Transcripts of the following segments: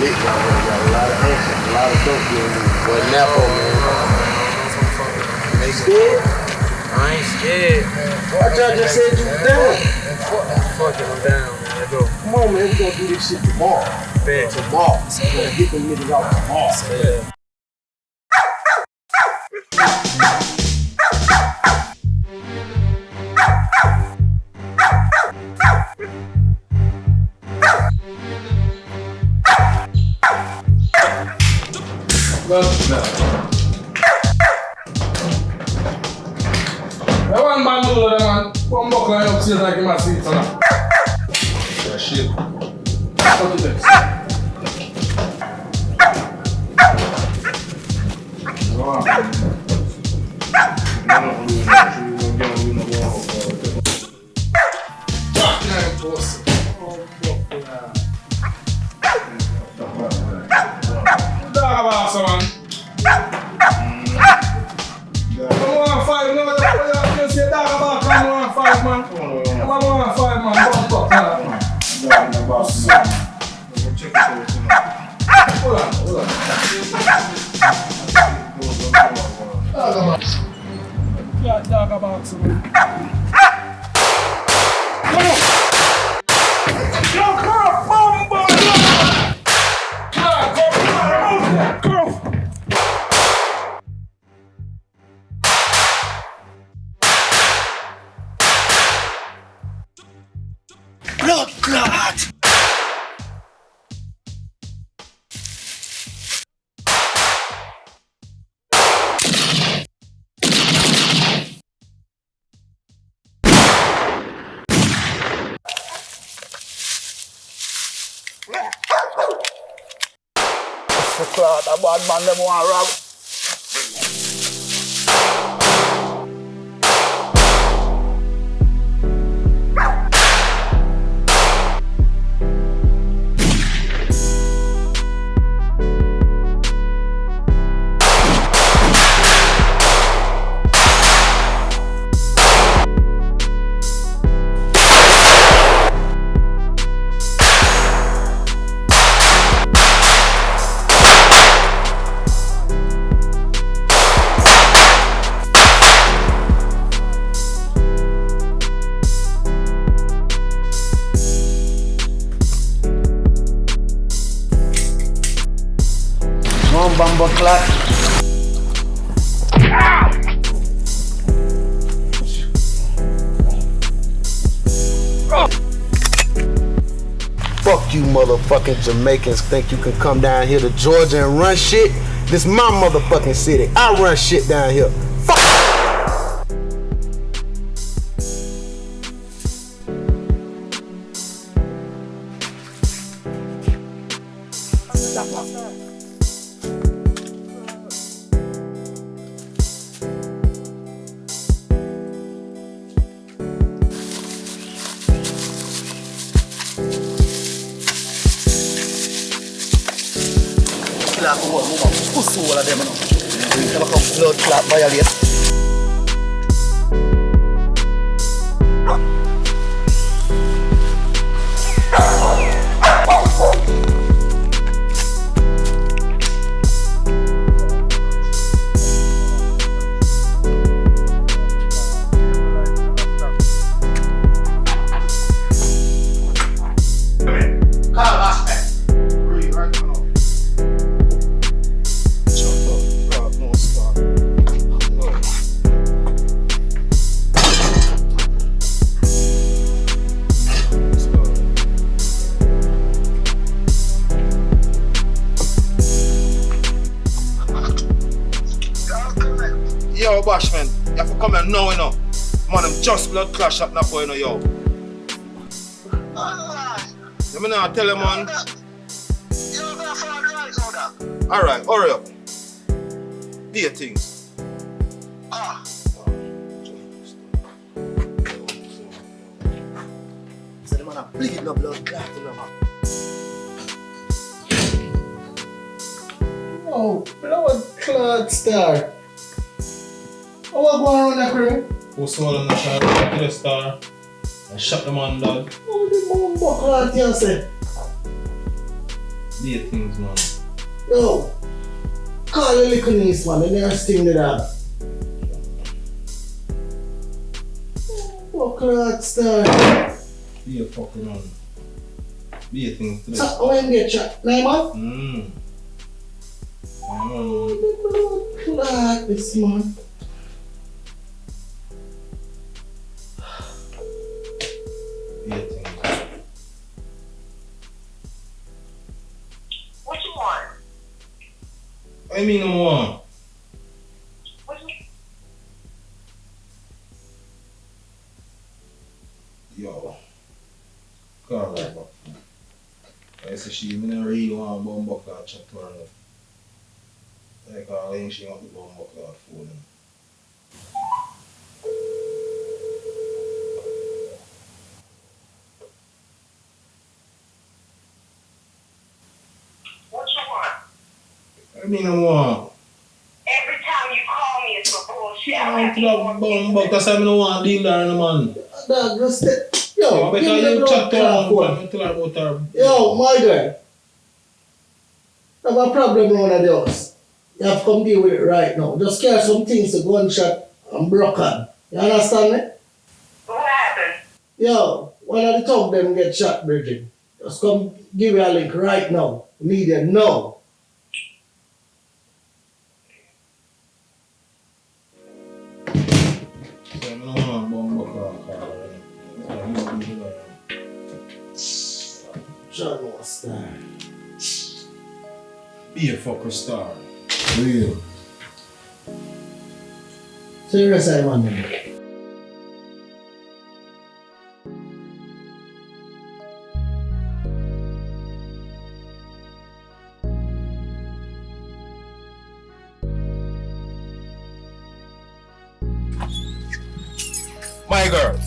lit down there. Got a lot of action, a lot of dope here. Boy, Napo, man. You scared? I ain't scared. Watch out, just said you was down. Fuck it, I'm down, man. Let's go. Come on, man. We gonna do this shit tomorrow. Bet. Tomorrow. We gonna get them niggas out tomorrow. Yeah. That one man do that, man. One buckle and upstairs like him as it, son. Yeah, shit. What is this? Blood clot! Clot, a bad man them want rob. Bumbo clock. Fuck you motherfucking Jamaicans think you can come down here to Georgia and run shit? This my motherfucking city. I run shit down here. Fuck! Pussy all of them, you know. Never come blood clot violate. Yo, Bashman, you have to come here now, you know. Man, I'm just blood clash up now, boy, you know, yo. Let me now tell you, man. Alright, hurry up. Do your things. So the man a bleeding no blood clot, you know, man. Oh, blood clot star. Oh, what going on that crew? Who sold on the shot to the star and shot the man, dog. Oh, the bomb clot, you say. Be things, man. Yo, call the little niece, man, and then sting the dog. Fuck that star. Be a fucking man. Be a things today. So, when you get shot, name man? Like this, man. Be a things. What you want? I mean, no one. What you Yo. Call her back. I say she don't really want bumbuckler chat to her. Like all in she want the bumbuckler phone. What you want? I mean, no one. Every time you call me, it's for bullshit. I want to have bumbuck, that's why I don't want to deal with her, man. Dog, just stay. Yo, Yo, give better me the you chat blood to clot her, phone. man. Tell her about her. Yo, my guy. I have a problem now in the house. You have to come deal with it right now. Just carry some things to gunshot and broken. You understand me? What happened? Yo, one of the top them get shot, Bridget. Just come give you a link right now. Need it now. So I don't want bumbuckler call her. So you do that. John was star. Be a fucker star. Real. Serious, I want them. My girl,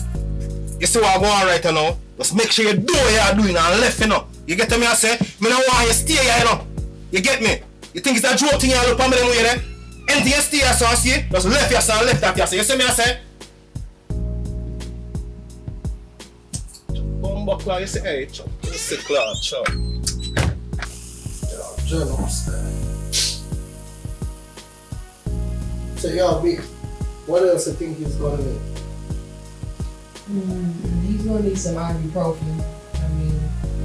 you see what I'm going right now? Just make sure you do what you're doing and left, you know. You get to me, I say? Me don't want you stay here, you know. You get me? You think it's a joke thing you look at me them way there? Anything you stay here, so I see? Just left your son, left that, you see? You see me, I say? Bumbuckler, you see? Hey, chop. You see, Claude, chop. Yo, John was star. So, yo, big. What else you think he's gonna need? He's gonna need some ibuprofen. I mean,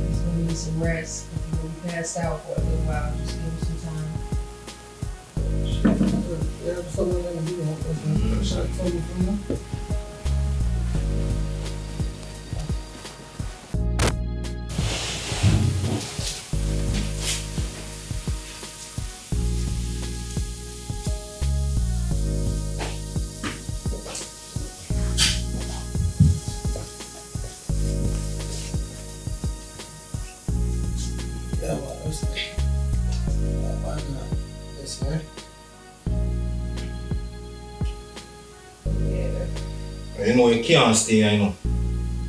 he's gonna need some rest. If he's gonna be passed out for a little while, just give him some time. You have something gonna do, shot something from you? Yeah, well, that's this man. You know you can't stay here, you know.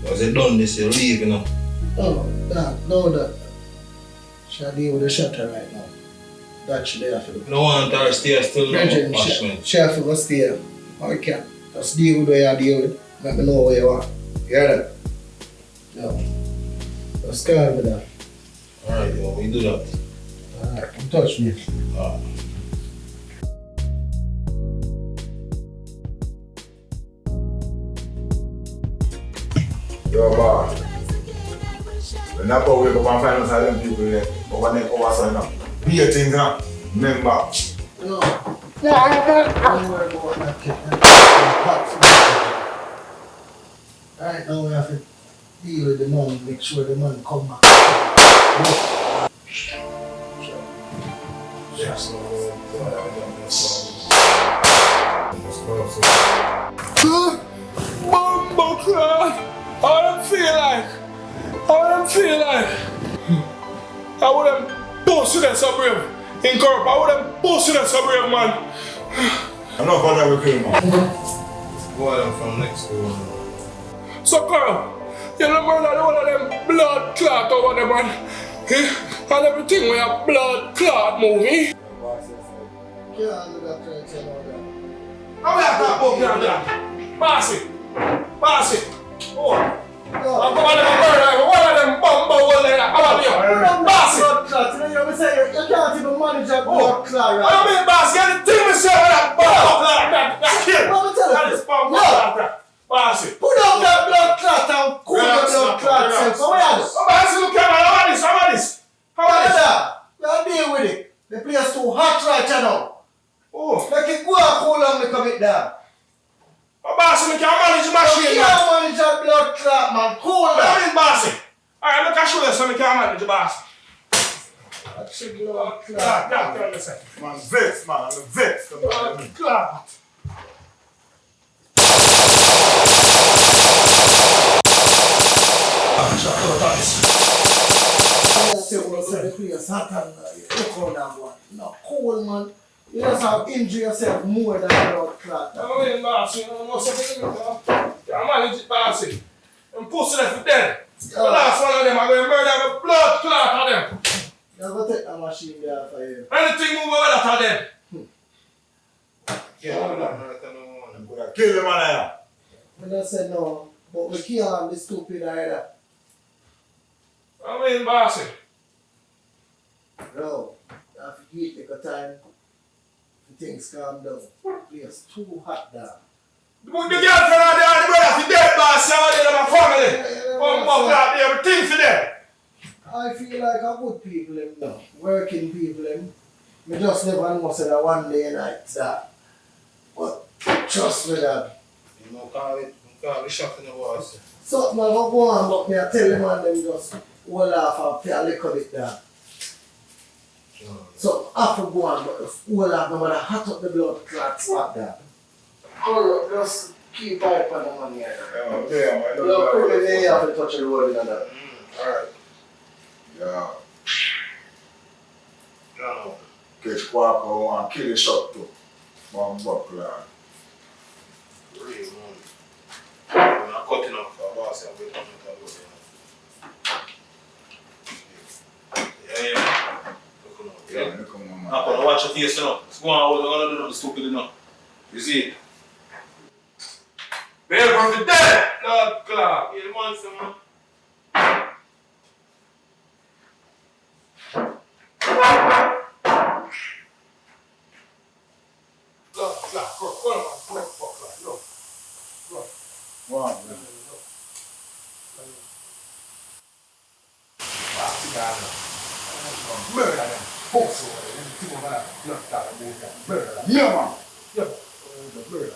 Because you done this, you leave, you know. Oh, that. Should deal with the Shotta right now. That should be after the. You don't want her to stay still, no, Ashman. Chef will stay here. Or you can. Just deal with what you deal with. Let me know where you are. You hear that? No. Just call me that. Alright, yo, we do that. Alright, come touch me. Alright. Yo, boss. When that boy wake up and find out them people there, but when they over sign up, be a thing, huh? Remember. No. Don't worry about that kid. Alright, now we have to deal with the man, make sure the man come back. Bumbuckler! I don't feel like I would have posted that suburb in Corp. I would have posted that suburb, man. I'm not going to kill man. Go out from next door. So, Carl, you know, man, I don't want them blood clot over there, man. And everything with a blood clot movie. Can't do that try to tell all that. How we have to talk about that? Pass it. Oh. I'm going to murder one of them bumbo over there. How about you? Pass it. say you can't even manage a blood clot right I mean, boss, get the thing myself with that ball that kid. What me tell you? That is bomb clot. Boss it. Put down that blood clot and cool the blood clot self. So what are this? Oh, boss, look at me. How about this? How about this? How about this? You deal with it. The place too hot right now. Oh. Make it go and cool down the commit down. Oh, boss, we can manage the machine. You can't manage a blood clot, man. Cool What down. do you mean, bossy? Alright, look, I show you so we can manage the boss. That's a blood Yeah, clot. tell me, sir. Man, vex, man. I'm vexed. Blood clot. The place hot and look on that one. No, cool, man. You just have injure yourself more than blood clot. I mean, bossy, you know something, you can manage it, bossy. And pussy them for dead. The last one of them, I'm going to murder with blood clot of them. You're going to take that machine there for you. Anything move over that of them. Yeah, I'm gonna kill the man here. I just said no, but we can't be stupid either. I mean, bossy. No, you have to take a time for things calm down. The place too hot there. The girlfriend out there and the brother for dead, bossy. How they have a family. Out there, everything for them. I feel like a good people, them now. Working people, them. We just never know say that one day night that. But trust me that. You know, can't be shot in the walls. Something will go on, but me I tell them and them just hold off and pay a little bit there. So after go on, but just hold off no matter hot up the blood clot spot there. Hold up, just keep eye on the money here. Yeah, man. You're probably there, you have to touch the road in that. Alright. Yeah. No. Catch Quaco and kill the shot too. One buckler. Real, man. I'm not cutting off for a boss and we're coming to Yeah. Yeah, look at my man. I'm gonna watch your face now. Let's go on, we're gonna do nothing stupid enough. You see it? Bail from the dead. Blood clot. You the monster, man. Blood clot. Go on, man. Blood clot. Look. Wow, man. Murder them. Force over them. Everything over that. Blood clot. Murder them. Yeah, man. Yeah. Murder them.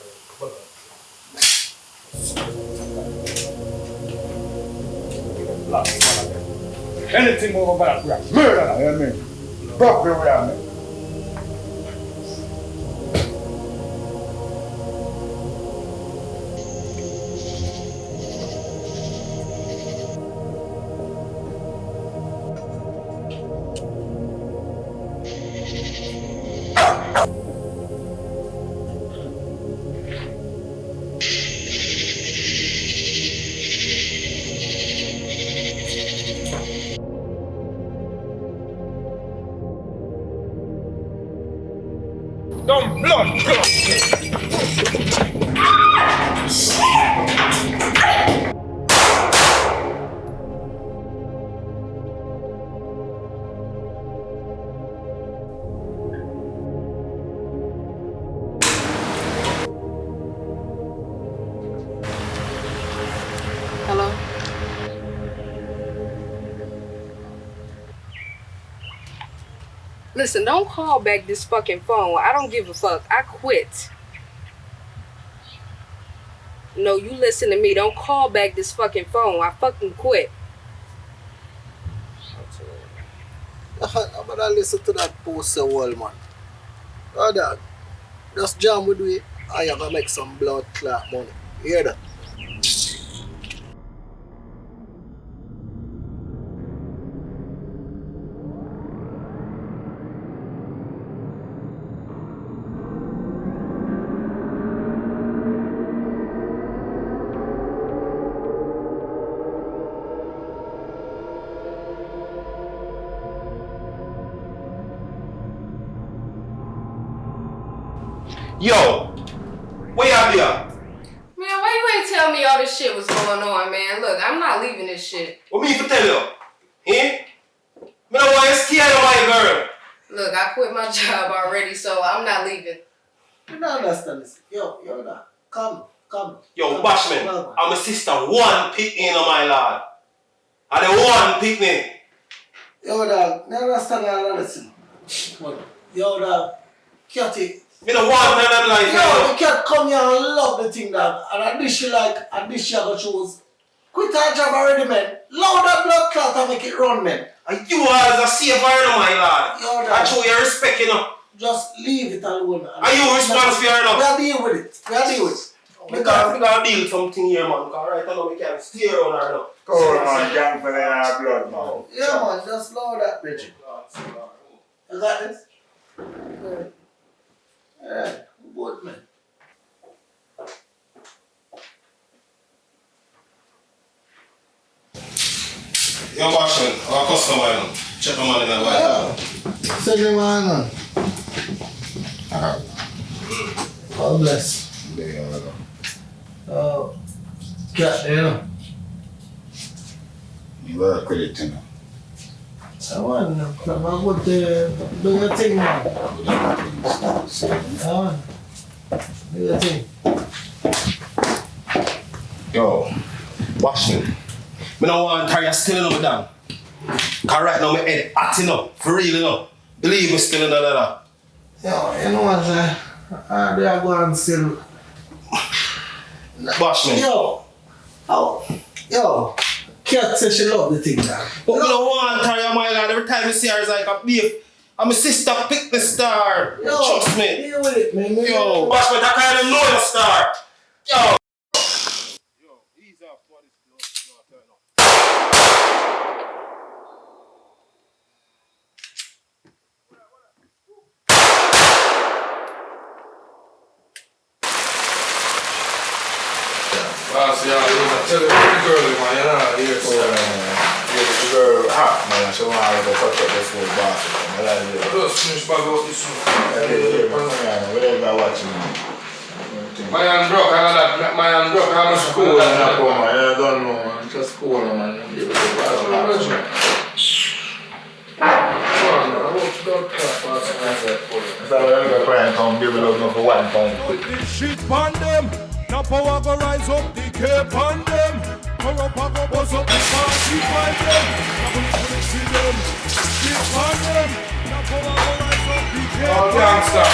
Anything more about that, murder them, you know what I mean? Broke me around me. Dumb blood clot. Hello? Listen, don't call back this fucking phone. I don't give a fuck. I quit. No, you listen to me. Don't call back this fucking phone. I fucking quit. I'm gonna listen to that post a wall, man. Oh, dog. Just jam with it. I am gonna make some blood clot money. You hear that? Yo, where y'all be at? Man, why you ain't tell me all this shit was going on, man? Look, I'm not leaving this shit. What me for tell you? Eh? Me don't want you scared of my girl. Look, I quit my job already, so I'm not leaving. You don't understand this. Yo, that. Come. Yo, come, Bashman, come. I'm a sister one picnic, my lord. And the one picnic. Yo, dog, you understand all of this? Yo, dog, Catty. Me no want none of them like Yo, the cat come here and love the thing, dog. And I dish you like, I dish you go choose. Quit our job already, man. Load that blood clot and make it run, man. And you as a safe iron, my lord. Yo, dog. I show you respect, you know. Just leave it alone. And you responsible, you know. We are deal with it. We gotta deal with something here, man. Because right now we can't stay around her now. Come on, man, gang for the blood, man. Yeah, man, just load that, Bridget. You got this? Good. Alright, good, man. Yo, Bashman, our customer, you know. Check my money in the white. Send him on. God bless. There you go. Oh, cat, you know. You work with it, you know. I want to go to do your thing, man. I want do your thing. Yo, Bashman, me don't want to carry you still in my down. Because right now my head acting up, for real, you know. Believe me still in that. Yo, you know what, they are going still. Bashman. Yo, Cat says she love the thing now. But we don't want to carry you, my lad. Every time you see her, it's like a beef. I'm a sister, pick the star. Yo, trust me. deal with it, man. Yo, Bashman, that kind of know the star. Yo. Ease off for this blood turn up. Last year, tell the girl, man, you know, yes. The girl hot, man. She want to touch up the full basket. I like it. Just finish bag out this one. Whatever watching. My hand broke, I'm School and I come, man. I don't know, man. Just school, man. Give it a If I ever cry and come, give it up for 1 pound. Put this shit on them. Now power go rise up the cape on them. Corrupt go bust up the party on them. Now put it see them. Shit on them. Now power go rise up the cape on them. Gangsta.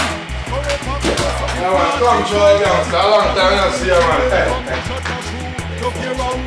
Corrupt go bust up the party. Come to a gangsta. A long time I see you, man. Look here, round.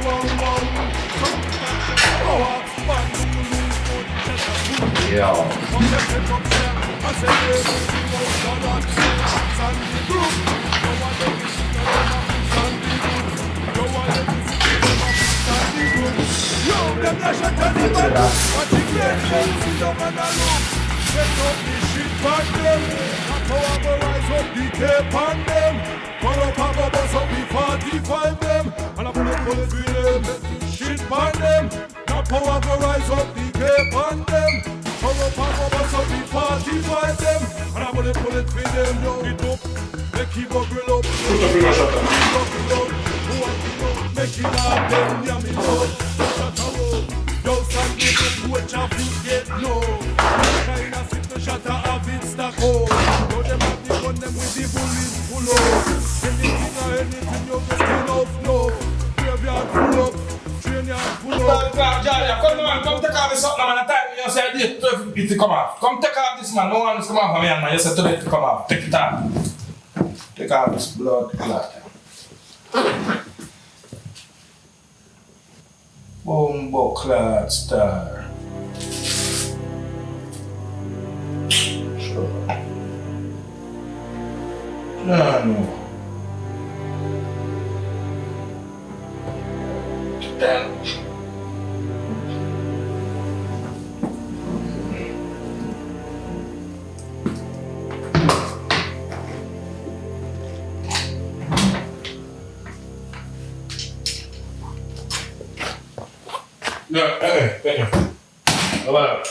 Power go rise up the cape on them. Corrupt go bust up the party fight them. And I pull it for them. Yo, it up, make it bubble up. Put up in my Shotta. Who want to know? Make it up, them yeah me know. Shotta roll. Yo, stand up, watch your feet get low. Kind of sit the Shotta have it stack up. Yo, them have the gun them with the bullets full up. Anything you get enough no. Graveyard full up. Come take off this up now, man. You say it to come off. Come take off this, man. No one is come off, man. You said today to come off. Take it off. Take off this blood clot. Bombo clot star. Sure. No. Then. Yeah, hey. Bye.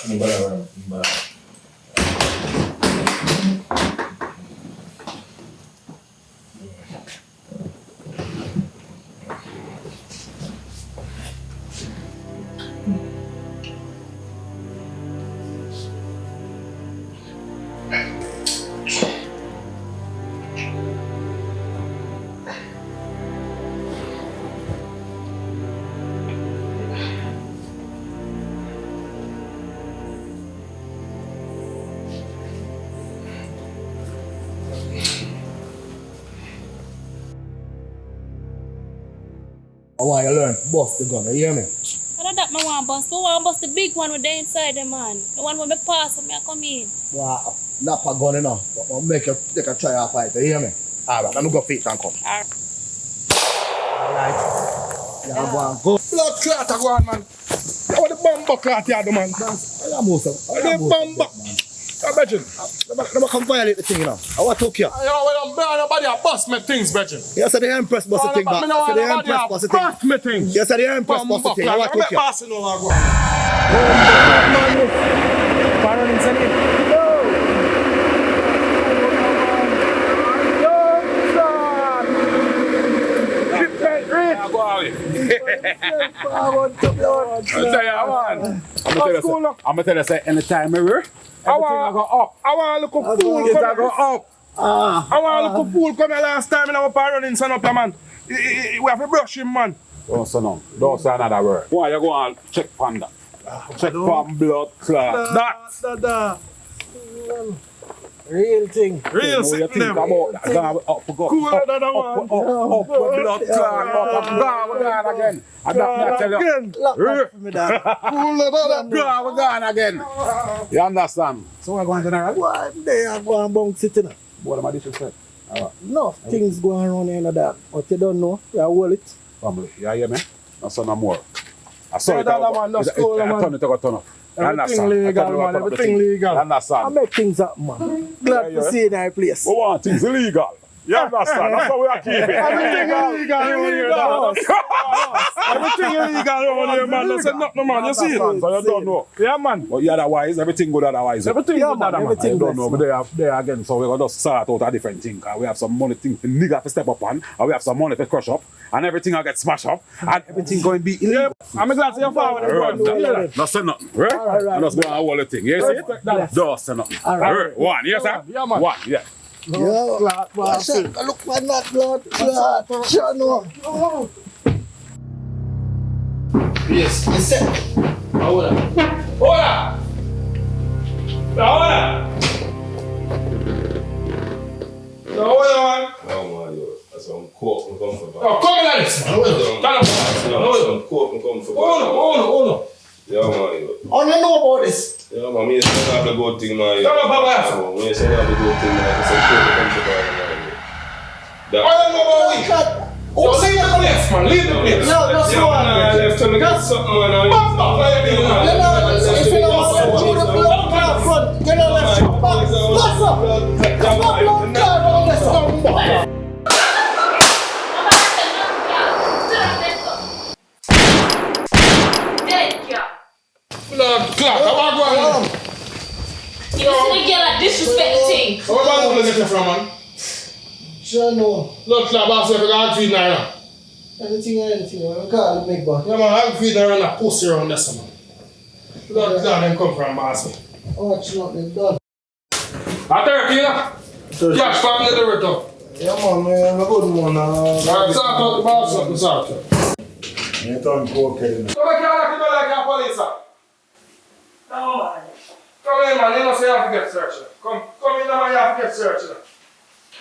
want you to learn bust the gun, you hear me? What that I want bust? I want bust the big one with the inside the man. The one when me pass when me come in. Wow, not a gun enough. But I'll make you take a try and fight, you hear me? Alright, let me go feet and come. Alright. Yeah, go. Blood clot a go on, man. What the bumper clot you do, man? I am also. The bumper. Brethren. Let me come violate the thing, you know. I want to talk you. You know, when I'm burning nobody, I bust me things, brethren. Yes, the Empress bust the thing, but the Empress bust the thing. Bust me things. Yes, the Empress bust the thing. I want to talk you. I'm passing over, go. I'm gonna tell you, say, anytime I wear, everything I go up. I want to look a fool. It I go up. I want to look a fool come here last time and I was running son up here, man. We have to brush him, man. Don't say no. Don't say another word. Why you go and check on that? Check on blood clot. That. Real thing. Real sick sick them. about that. Up, go. Cooler than the one. Up, blood clot. Up, gone again. I tell you. Cooler than that. We're gone again. You understand? So we're going to general. Why they are going bunk sitting? What am I disrespect? Enough things going on here and that. But you don't know. You hold it. Family, you hear me? No son no more. I saw it. Man, no school, man. I turn it, I turn up. Everything legal, man. Everything legal. Understand? I make things up, man. Glad to see you in our place. We want things illegal. You understand? That's how we are keeping. Everything illegal around here, man. Everything illegal around here, man. Don't say nothing, man. You see it? So you don't know. Yeah, man. But otherwise, everything good otherwise. Everything good man. otherwise. I don't know, but they are again. So we're going to just sort out a different thing. Cause we have some money thing for nigga to step up on. And we have some money to crush up. And everything will get smashed up. And everything going to be illegal. I'm glad to see you forward. Don't say nothing. Right? And just go and hold the thing. You see it? Don't say nothing. Right. One. Yes, sir? Yeah, man. One. Yeah. Yo, look for that blood clot. Chano. Yes, you said. Hold on. Hold on. Hold on. Oh my God. That's some coke and comfort. Oh, come in at this, man. Some coke and comfort. Hold on. Yeah, man. Oh, you know about this? Yeah, man. Me say I have a good thing, man. Come on, Papa. Me say I have a good thing, man. Some coke and comfort, man. I don't know about we. Oh, leave the place, man. Leave the place. No, that's one. I left him to get something, man. If you don't want to do the blood clot front, you know let's jump back. What's up? Come on, blood clot on this one. Blood clot. How about going? You see the girl that disrespect the thing. Where about you get it from, man? Chano. Blood clot, boss, if you can't feed now. Anything, man. Call it big boy. Yeah, man, I can feed her and a pussy around this, man. Blood clot, them come from, boss. Watch nothing done. A turkey, yeah? Cash from the director. Yeah, man, a good one. Alright, sort out the boss up, sort out. You turn cocaine. So we can't like a police, sir. Oh man. Come in, man. You know say you have to get searched. Come in, man. You have to get searched.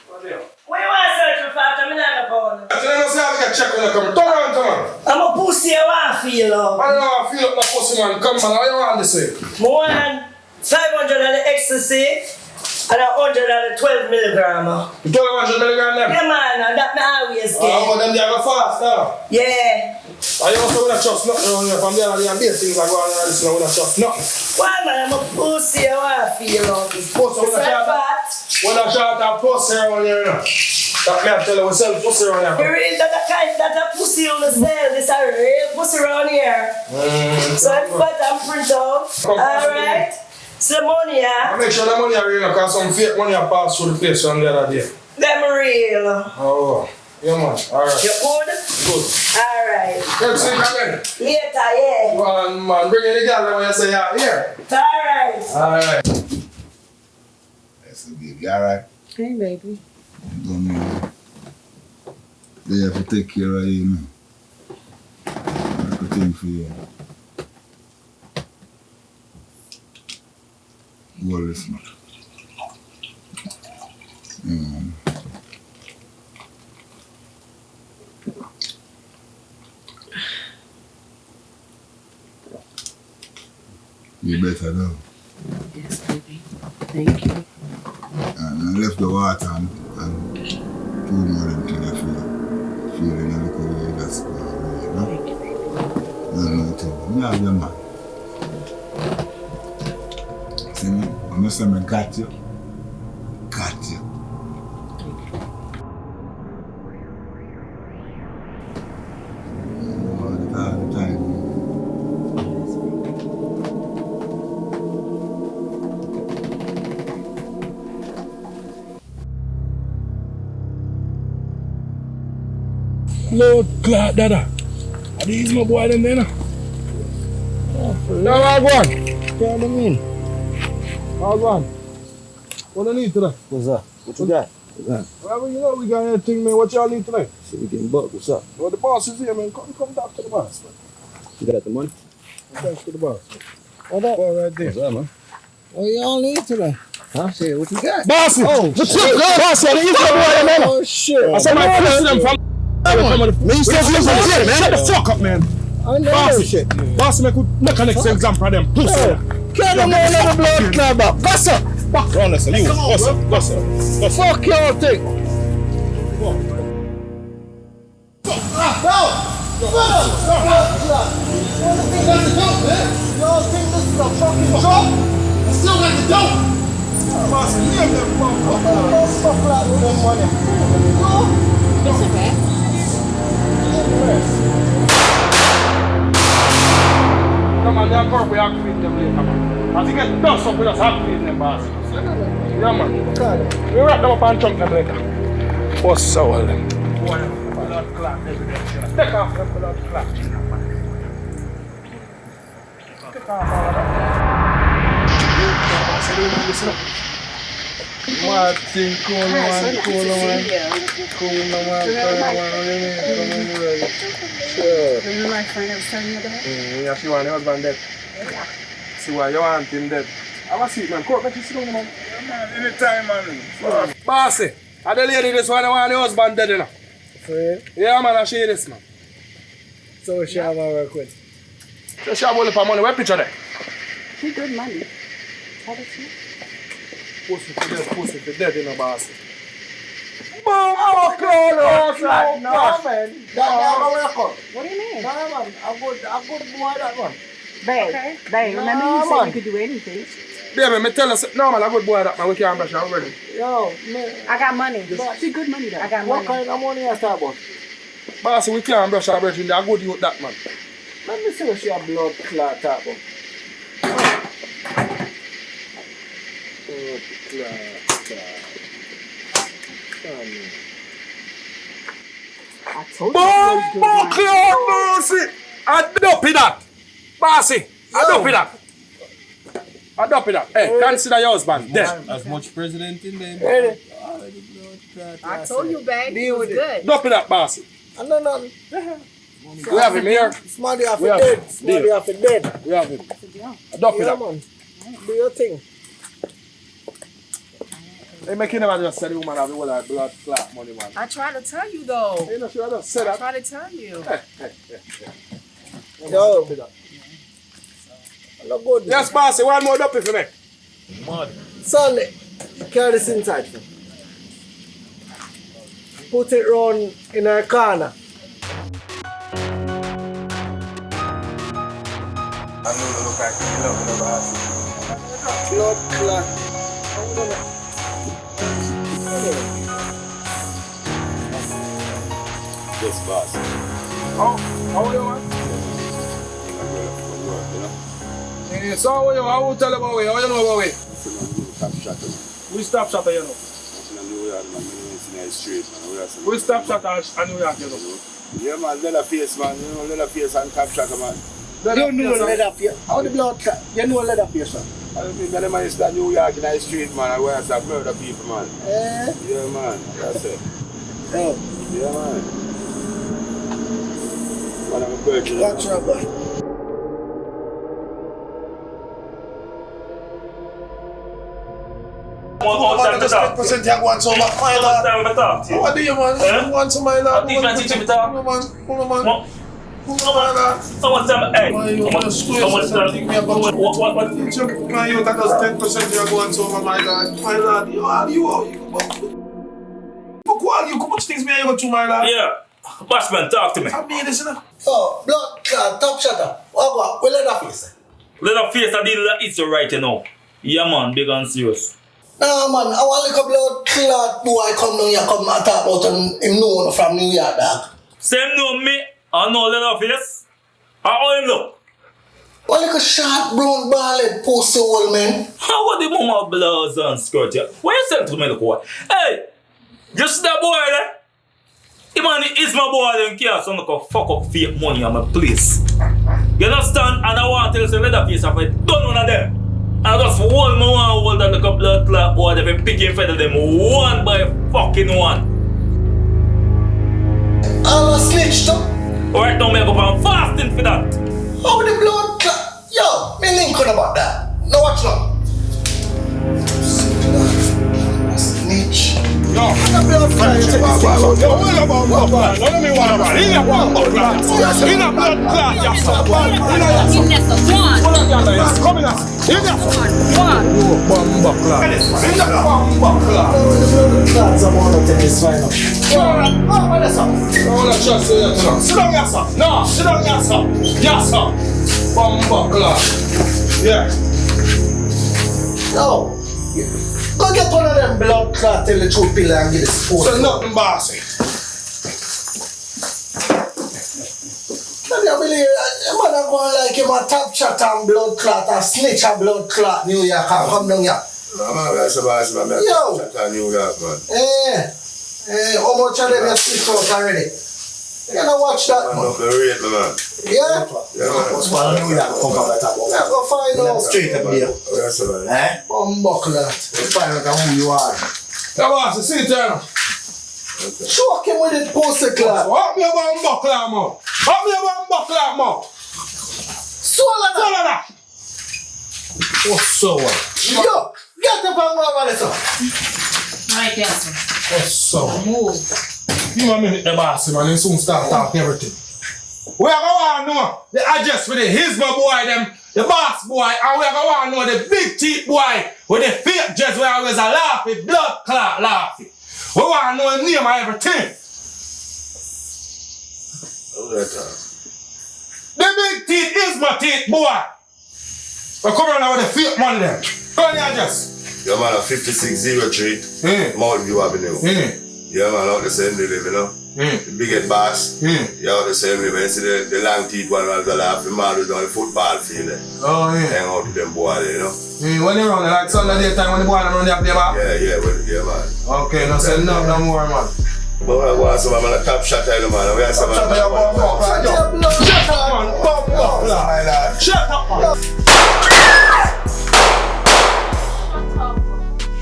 What do you? What you want to search for after me not go? So you know say you have to get checked when you come. Turn around, man. I'm a pussy, I want to feel up. Man, you don't feel up the pussy, man. Come, man. How you want this way? I want 500 of the ecstasy and 100 of the 12 milligram. 1200 milligram them? Yeah, man. That me always get. Oh, but them they go fast, huh? Yeah. I also don't trust nothing around here. From there, these things are going on. I don't trust nothing. Why, man? I'm a pussy, I want to feel up. Pussy, when I shot a pussy around here, you know. That me I tell you, we sell pussy around here. For real, that a pussy on the sell. This a real pussy around here. So I put and print out. Alright. So the money, yeah? Make sure the money are real, because some fake money are passed through the place from the other day. Them real. Oh, yeah, man. Alright. You good? Good. Alright. Let's see it again. Later, yeah. One man, bring in the girl when you say you're here. Alright. Alright. That's the baby, alright? Hey, baby. Don't know. They have to take care of you, man. That's the thing for you. Well, listen. be better now. Yes, baby. Thank you. And I left the water and 2 more than things I feel. Feeling a little way that's going on, you know? Thank you, baby. No thing. Me have your man. See me? When I say I got you, got you. All the time. Lord Clark, Dada. Are these my boy them there now? Now, go on. Tell them in. All on. What do you need today? What's up? What you got? Well, you know we got anything, man. What y'all need today? So we getting buck. What's up? Well, the boss is here, man. Come talk to the boss, man. You got the money? Thanks to the boss. What up? Boy right there. What's up, man? What y'all need today? Huh? Say, what you got? Bossy! Oh, what's up, girl? Bossy, I didn't boy, man. Oh, shit. I said my president from... Me said you man. Shut the fuck up, man. I know that shit. Bossy, make an example of them. Pussy. Can't no more let the blood club up. What's up? Fuck around us, you. What's up? Fuck your thing. Y'all think this is a fucking joke? I still got the dope. Bossy, leave them fuck like with them money. It's a bad. Come on, they're corporate, we have to feed them later, man. As you get dust up, we just have to feed them, boss. Yeah, man. We wrap them up and chunk them later. What's so well, then? Blood clot evidence. Take off the blood clot. Take off all of that. Listen up. Martin, cool man. Sure. Remember my friend I was telling you about? Yeah, she want her husband dead. Yeah. See why you want him dead. Have a seat, man. Court, make you sit down, man. Yeah, man, anytime, man. Bossy, and the lady this one, I want her husband dead, you know. For real? Yeah, man, I see this, man. So she have a work with? So she have all the money. What picture there? She good money. How does she? Pussy for dead, you know, bossy. Oh, no, man. That have a record. What do you mean? No, man. A good boy, that one. Babe, okay. Babe, remember you said you could do anything. Baby, me tell us, no, man, a good boy, that man. We can't brush her already. Yo, man. I got money. She good money, though. I got money. What kind of money you talk about? Bossy, we can't brush her already. They're good youth, that man. Let me see what she have blood clot talk about. I told you. Bossy! I dopey that! Bossy! I dopey that! I dopey that. Hey, consider your husband dead. As much president in them. Hey. I told you, babe. Deal with it. Good. Dopey that, Bossy. I know nothing. We have him here. Smarty off it dead. Smarty off it dead. We have him. I dopey Yeah, that. man. Do your thing. Hey, make you never just say the woman have the whole like blood clot money, man. I tried to tell you, though. You know, she just said I that. tried to tell you. Yo. Look good. Yes, Bossy, one more dopey for me. Sunday, carry this inside. Put it round in her corner. I know you look like you love the boss. Blood clot. Yes, boss. How are you, man? Yeah, so how are you? How will you tell about we? How you know about we? We stop Shotta, you know. We stop Shotta and New York, you know. Yeah, man, Leatherface, man. You know Leatherface and Cap Tracker, man. You know Leatherface. How the blood clot? You know Leatherface, man. I don't think that man is that New York in the street, man. I wear some murder people, man. Yeah, man. That's it. Oh. Yeah, man. Man, I'm a virgin. That's right, boy. What do you want? You want some my lord? Hold on, man. How much time? Hey, how much time? What? Man, you got us 10% you're going to, my God. My lad, you are how much things me you go to, my lad? Yeah. Bossman, talk to me. I mean this, you know. Oh, blood clot, top Shotta. What let that face? Let us face a deal that it's right, you know. Yeah, man, big and serious. Nah, man, I want like a blood clot boy come down here, come and talk about him known from New York, dog. Same know me, I know let us face. How him look? What like a short brown bald pussy old man? How are the mama blouse and skirt here? Why you sell to me look what? Hey, just that boy there. He man is my boy and care so I fuck up fake money on my place. You understand? And I want to tell you Leatherface if I done one of them. I just hold my one hold that like a blood clot boy they be picking for them one by fucking one. I'm a snitch too. Alright now me go on fasting for that. How the blood clot? Yo, me link on about that. Now watch now. Snitch. Yo, I'm a blood clot. yo, what about blood clot? Let me one about it. In a blood clot. In a blood clot, yes. In there, so one. Come in, in there. One. You bomba clot. In the bomba clot. The blood clots I'm on to take this fine up. Oh, what is up? No, let's just say that now. Sit down, yes, sir. No, sit down, yes, sir. Yes, sir. Bomba clot. Yeah. Yo, go get one of them blood clot, tell the truth pillar and get the sport. So nothing bossy. I believe a man are going like him a top shot and blood clot and snitch and blood clot New York and come down here. No, man, that's a boss, man. Yo. That's a New York, man. How much of them you snitch out already? You gonna watch that, Man, man. no, rate, man. Yeah? Yeah, man. What's one New York come from that? Yeah, go find out. Straight up here. That's a man. Buckle that. Let's find out who you are. Yeah, boss, sit down. Choke him with it pussy clot. What me about buckle out, man? What me about buckle out, man? Swallow that. What's so what? Yo, get up and move on this up. Right there, sir. What's so? Move. Give me a minute, the boss, man, and soon start talking everything. We are going to know the address with the his my boy, them, the boss boy, and we are going to know the big teeth boy with the fake dress where always a laughy, blood clot laughy. We want to know his name and everything. The big teeth is my teeth boy. We're coming around with the fake money then. Go on the address. Yeah, man, 5603 Mountain View Avenue. Yeah, man, out the same day, you know. The biggest boss. Yeah, out the same day, you see the long teeth one and the laugh, the man who's on the football field there. Oh, yeah. Hang out with them boys there, you know. When you run like Sunday daytime when the boy run up there, man? Yeah, man. Okay, no say no more, man. But we want some man a top shot, man. We have some man. Shut up, man. Shut up, man.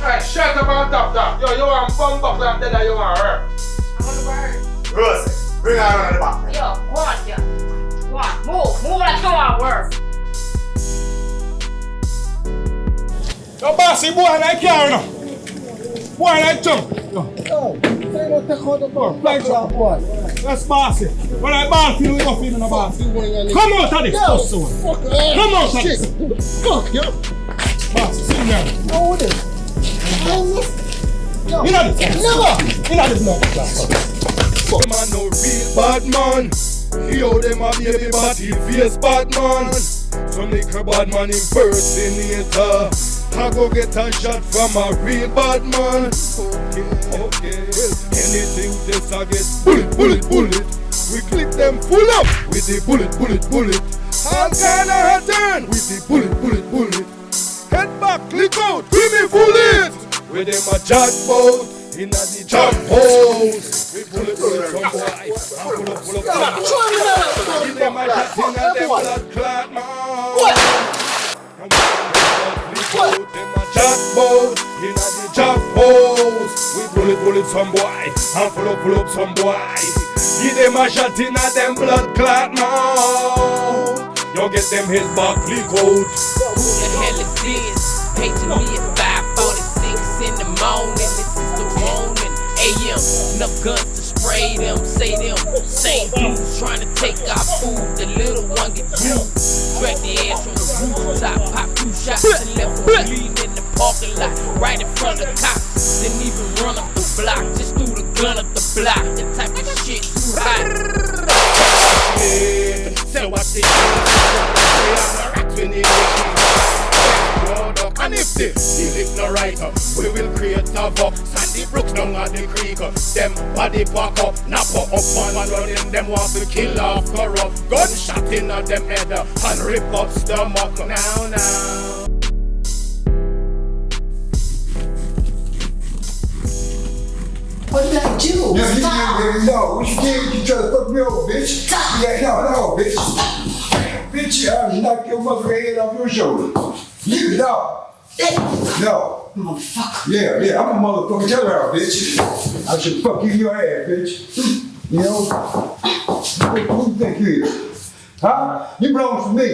Hey, shut up and top that. Yo, you want bum buckle and dead or you want hurt? I want to work. Rose, bring her around the back. Yo, go on, yeah. Go on, move like you want work. Yo, bossy boy, I can't now. Boy, I jump. Yo, say what take out the door. Flag that boy. That's bossy. When I boss you, you don't feel in a bossy. Come out of this, boss. Come out of this. Fuck you. Bossy, sit down. How would it? You know this. Never. You know this now. Fuck man, no real bad man. Yo, them a baby body face bad man. Some little bad man impersonator. I go get a shot from a real bad man. Okay. Anything this I get bullet. We clip them full up with the bullet. All kind of turn with the bullet. Head back, click out, give me bullet. With them a jackpot in the jack house. We bullet some boy. Pull up. Give them a shot in the blood clot man. Them a jackpot in the jack house. We bullet some boy and pull up some boy. Give them a shot in them blood clot man. You get them his back click out. Who the hell is this? Paging me at 5:46 in the morning. This is the warning. AM, enough guns to spray spray them, say them. Same dudes trying to take our food. The little one get bruised. Drag the ass from the rooftop, pop 2 shots and left one bleeding in the parking lot, right in front of the cops. Didn't even run up the block, just threw the gun up the block. That type of shit too hot. Say what they and if they live no right, we will create havoc. Sandy Brooks down at the creek, them body pack up, nap up and running. Them want to kill off corrupt. Gunshot in at them head and rip up stomach. Now. What did I do? No, what you did, you try to fuck me over, bitch. Stop. Yeah, no, bitch. Bitch, I'll knock your motherfucking head off your shoulder. Leave it out. No. Motherfucker. Yeah, I'm a motherfucking terror, bitch. I should fuck you in your ass, bitch. You know? Who you think you is? Huh? You belong to me.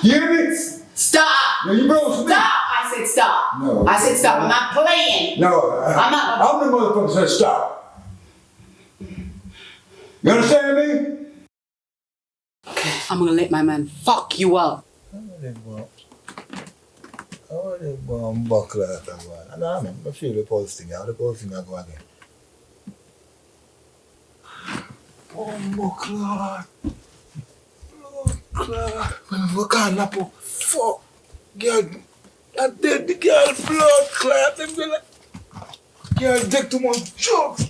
You hear me? Stop. No, you belong to me. Stop. I said stop. No. I said stop. I'm not playing. No, I'm the motherfucker that said stop. You understand me? Okay, I'm gonna let my man fuck you up. Oh, they bomb buckler at that one. And I mean, I feel the pulse thing. How the pulse thing I go again. Bomb buckler. When we can't nap up. Fuck. Girl, I did the girl blood clot. Them be like, girl, take too much drugs.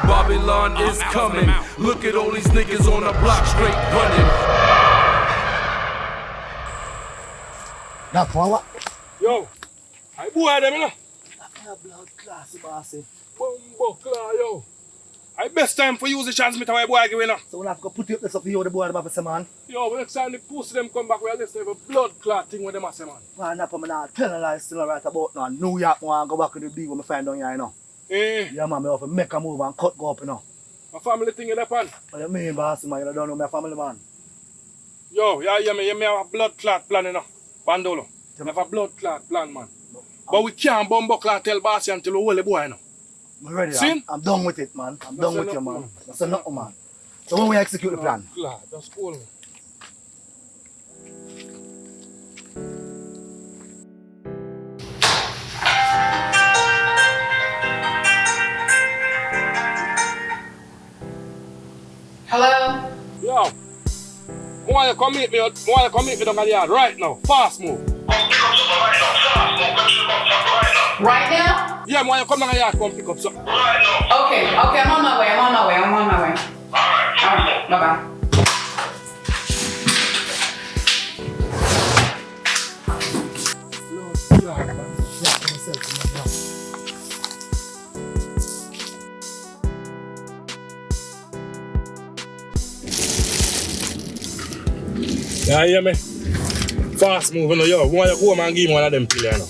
Babylon is coming. Look at all these niggas on the block straight running. Now, what? Yo, I boy them, you know. Blood classy, bossy. Bumbo claw, yo. I best time for use the transmitter where boy give, you know. So we'll have to put you up this up here, the boy, the say, man. Yo, next time the pussy them come back, we'll listen to a blood clot thing with them, I say, man. Man, I'm not telling lies still right about now. New York want to go back to the big when I find down here, you know. Yeah, man, I have to make a move and cut go up, you know. My family thing in the pan. What you mean, boss, man? You don't know my family, man. Yo, yeah, you have a blood clot plan, you know. Bandolo. You have a blood clot plan, man. But we can't bumbo clot tell boss until we hold the boy, you know. I'm ready. See? I'm done with it, man. I'm done with you, man. That's enough, man. So when we execute the plan? That's cool. Hello? Yo, I want you to come meet me down the yard right now. Fast move. Right now? Yeah, I want you to come down the yard, come pick up something. Right now. Okay, I'm on my way. Alright. Bye-bye. Yeah, you hear me? Fast moving, yo. I want you to go home and give me one of them pills, you know.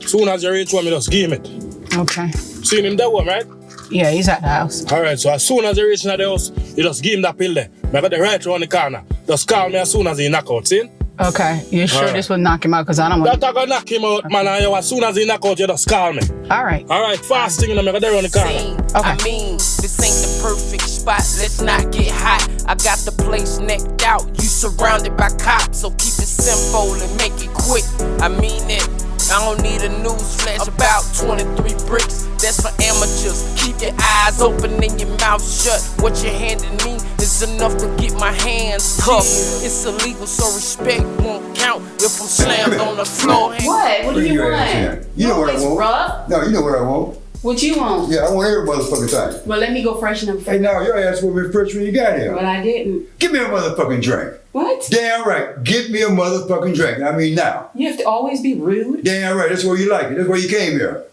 Soon as you reach home, just give him it. Okay. Seen him that one, right? Yeah, he's at the house. Alright, so as soon as you reach in the house, you just give him that pill there. I got the right around the corner. Just call me as soon as he knock out, see? Okay. You sure this will knock him out? Because I don't want That gonna knock him out, man, and you, as soon as he knock out, you just call me. Alright. Alright, fast thing, I got the around the corner. I mean, this ain't the perfect spot, let's not get hot. I got the place necked out, you surrounded by cops. So keep it simple and make it quick, I mean it. I don't need a news flash, about 23 bricks, that's for amateurs. Keep your eyes open and your mouth shut. What you're handing me is enough to get my hands cuffed. It's illegal, so respect won't count if I'm slammed on the floor. What do you want? You know what I want. Rough? No, you know what I want. What you want? Yeah, I want every motherfucking thing. Well, let me go freshen up. Hey, now your ass was fresh when you got here. Well, I didn't. Give me a motherfucking drink. What? Damn right. Give me a motherfucking drink. I mean now. You have to always be rude. Damn right. That's where you like it. That's why you came here.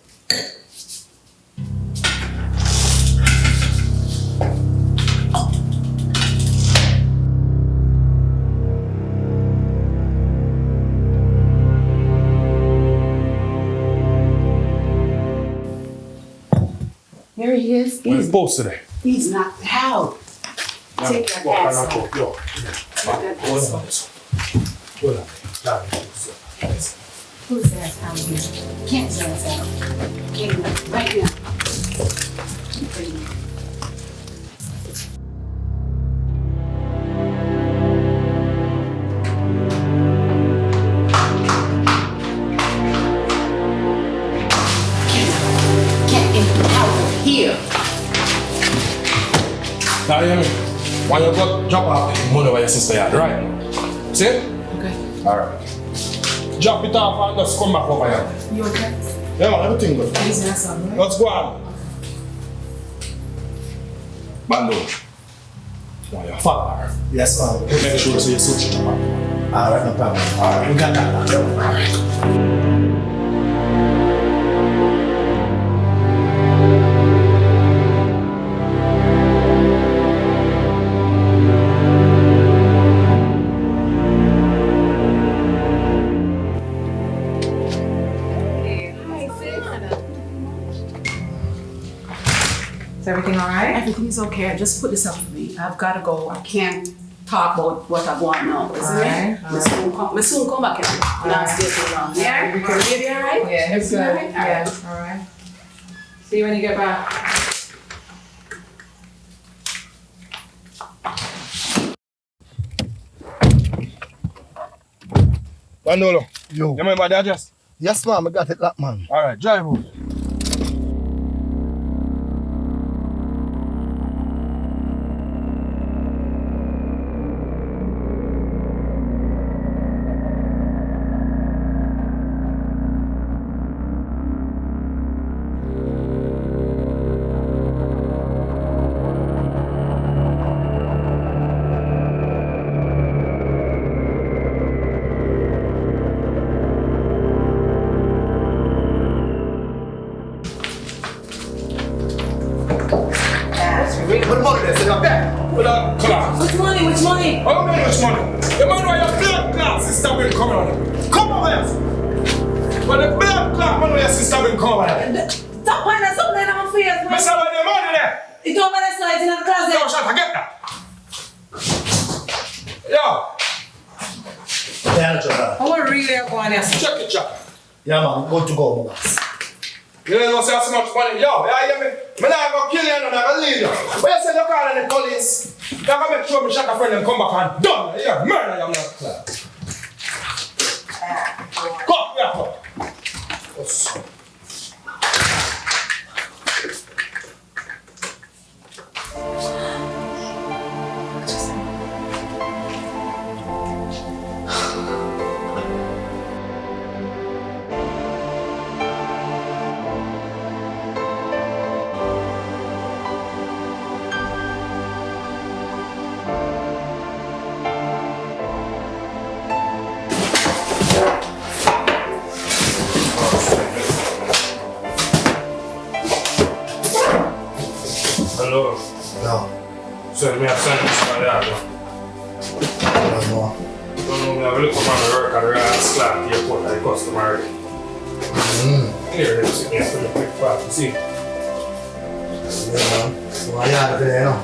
Here he is. He's supposed today. He's knocked out. Take that ass off. Yo. Take that ass off. Hold on. Pull his ass out of here. Get his ass out. Get him out right now. Get him out of here. Now, you know, when you go drop off the money where your sister had, right? See? Okay. Alright. Drop it off and just come back over here. You okay? Yeah, man, everything good. His ass out, right? Let's go on. Bando. Now your father. Yes, ma'am. Make sure you see your social, man. Alright, no problem. Alright, we got that. Alright. Is everything all right? Everything's okay. Just put this up for me. I've got to go. I can't talk about what I want now. Isn't it? We'll soon come back here. Not stay too long. Yeah? Everybody all right? Yeah, it's good. All right. Yeah. All right. See you when you get back. Bandolo. Yo. You remember the address? Yes, ma'am. I got it, locked, man. Alright, drive out. What money there? Say that. With a class. Which money? Which money? I don't mean which money. The man where your blood clot sister will come on. Come over here. But the blood clot man where your sister will come over here. Stop pointing something in my face, man. Miss about the money there. It's over there, so it's in the closet. Yo, Shotta, get that. Yo. Yeah, Shotta. I want to really go on there. Check it, Shotta. Yeah, man. Good to go, boss. You don't know say so much money. Yo, you hear me? Me not go kill you and I'm gonna leave you. But you say you calling the police, you're gonna make sure me Shotta friend and come back and done. You hear? Murder you, man. Go, yeah, go. Yes. Hello. No. So me have sent this to the yard. I don't know. Don't know, me have a little man to work at the ass clock here for the customer. Here, let's see me after the quick part, you see. Yeah, man. So I had it there, no?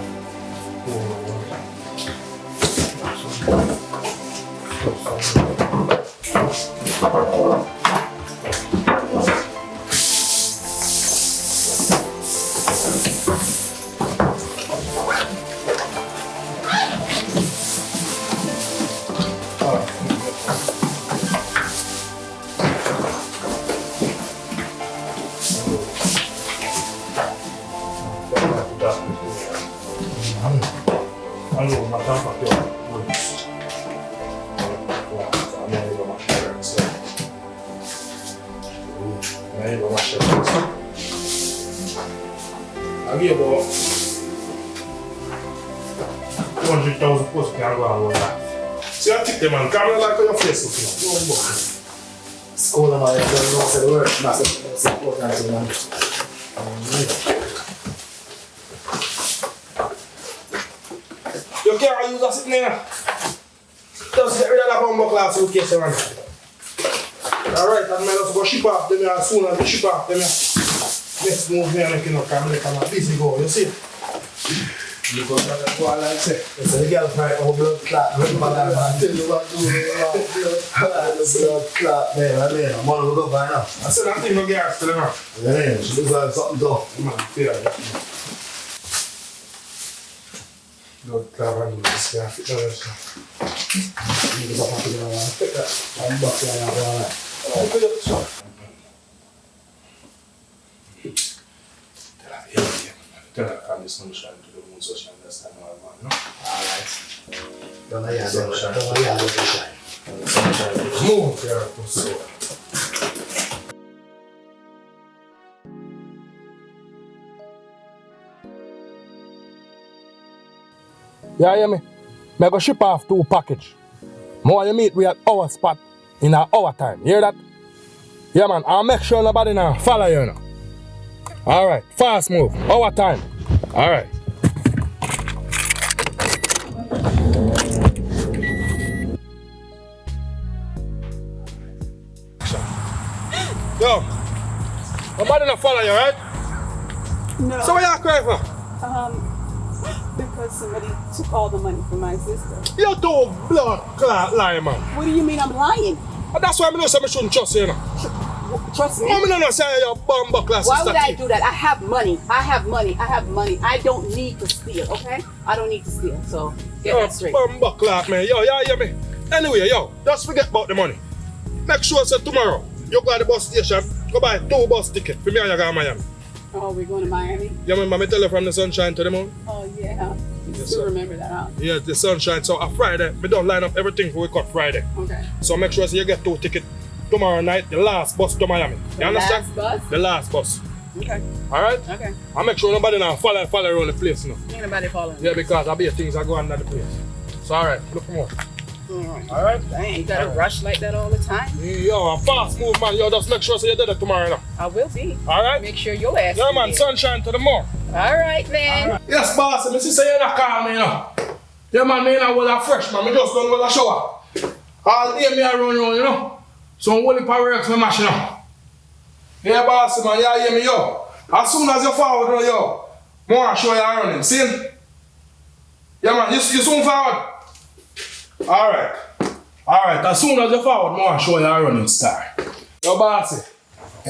Allora, ma tanto più. Avevo 200,000 posti che hanno là. Se a ti ti mancava la cosa fresco fino. Scusa, ma io non so dove, ma se può cazzo, man. You can't use a sitting there. Just get rid of that bomber class suitcase, man. Alright, and let's go ship off them as soon as we ship off them. Next move me and make enough time to come busy go, you see? Look what that go like say. It's a girl fight over blood clot. Remember that man. Tell you what do blood clot, man. I mean, I'm gonna go by now. I said that thing no gas to them. Yeah, she looks like something tough. Man, fear it. Blood clot and this guy fit on this. Niggas up to the one. Take that. I'm back there and go on. Oh, good up, sir. Tell her come the sunshine to the moon so she understand what I'm on, no? Alright. Don't worry, don't shine. Sunshine to the moon, yeah, so. Yeah, hear me? I go ship off 2 package. More you meet we at our spot in our time. You hear that? Yeah, man. I'll make sure nobody now follow you now. Alright, fast move. Our time. Alright. Yo, nobody not follow you, right? No. So what you crying for? Because somebody took all the money from my sister. You do blood clot lie, man. What do you mean I'm lying? And that's why I know I shouldn't trust you, you know. Trust me. I'm not saying you're bum buckler. Why would I do that? I have money. I have money. I have money. I don't need to steal, okay? I don't need to steal. So get that straight. Bum buckler, man. Yo, you hear me? Anyway, yo, just forget about the money. Make sure say tomorrow you go to the bus station, go buy 2 bus tickets for me and you go to Miami. Oh, we're going to Miami? You remember me tell you from the sunshine to the moon? Oh, yeah. You still remember that, huh? Yeah, the sunshine. So on Friday, we don't line up everything for we cut Friday. Okay. So make sure you get 2 tickets tomorrow night, the last bus to Miami. You understand? The last bus? The last bus. Okay. Alright? Okay. I'll make sure nobody now follow around the place now. Ain't nobody following. Yeah, because I'll be things that go under the place. So alright, look for more. Alright. Dang, you gotta rush like that all the time? Yo, a fast move, man. Yo, just make sure so you're there tomorrow now. I will be. Alright? Make sure your ass Yeah, is man. there. Sunshine to the more. Alright, then. Right. Yes, boss. I see say you not call me, you know. Yeah, man, me not well a fresh, man. Me just done well a shower. All day me around, you know. So I'm willing to work for my machine now. Yeah, boss, man. Yeah, hear me, yo. As soon as you forward, yo, more show you running. See? Yeah, man. You soon forward? Alright. Alright, as soon as you forward, more show you running star. Yo, bossy.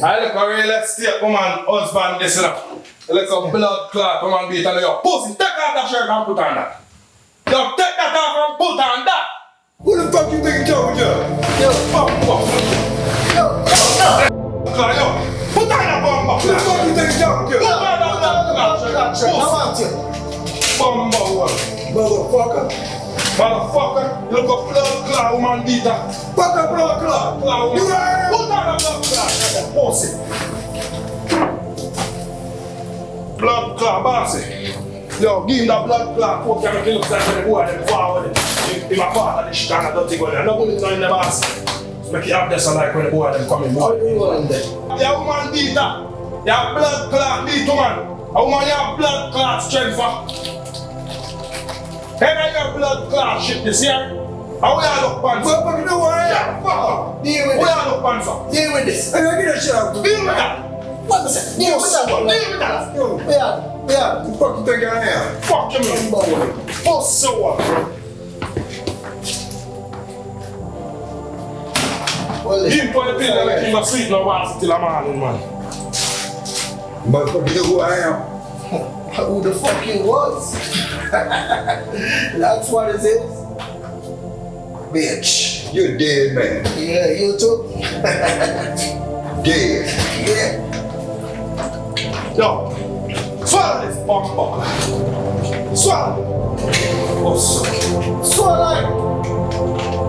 I look a real estate woman, husband, this and that. You look a blood clot woman beat on your pussy. Take off that shirt and put on that. Yo, take that off and put on that. Who the fuck you think you're talking to? Yo, fuck. Yo. Put on that bumper. Who the fuck you think you're talking to? Put on that shirt. I want you. Bumper. Motherfucker. Motherfucker, you look a blood clot woman beater. Fuck a blood clot. You heard? Put on that blood clot. Pussy. Blood clot, bossy. Yo, give him that blood clot. Fuck you, make it look like the boy them forward. In my part of the shit and I don't think well. I'm not going to know in the boss. So make it up there so like when the boy them come in. How you going there? You woman beater. You have blood clot beat woman. A woman you have blood clot strength for. Hey, your blood clot shit this year. How we all look pants? What you know what? Yeah, fuck up. Deal with we this. all look pants. Deal with this. I gotta get that shit out. Deal with that. What the fuck? Deal with that. Deal with that. Yo, yeah. The fuck you think I am? Fuck you, man. Pussy what? Give him 20 pills and make him sleep no once till I'm morning, man. Motherfucker, you know who I am? Who the fuck you was? That's what it is. Bitch, you're dead, man. Yeah, you too. Dead. Yeah. Yo, swallow this bumper. Swallow. Oh, Swallow.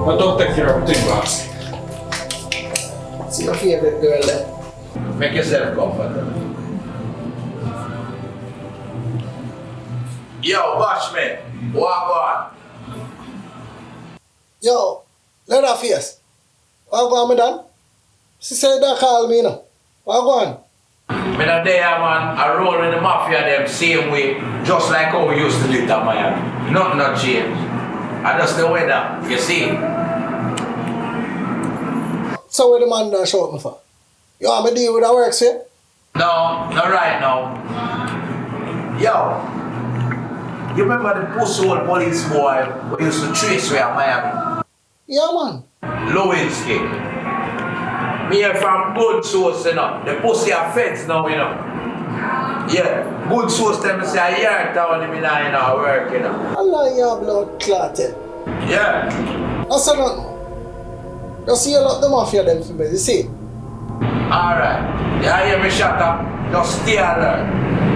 I don't take care of everything, boss. See your favorite girl there? Make yourself comfortable. Yo, Bashman, walk on. Yo, let her face. What go on, me done? She said don't call me, you know. What go on? Me not there, man. I roll in the mafia them same way, just like how we used to live in Miami. Nothing not change. I just the weather, you see. So what the man done shout me for? You want me deal with the works here? No, not right now. Yo, you remember the pussy old police boy who used to trace me at Miami? Yeah, man. Lewinsky. Me hear from good source, you know. The pussy are feds now, you know. Yeah, good source tell me say a year town him in our work, you know. Allah your blood clotted. Yeah. That's not. Just heal up the mafia them for me, you see? Alright. You hear me, Shotta? Just stay alert.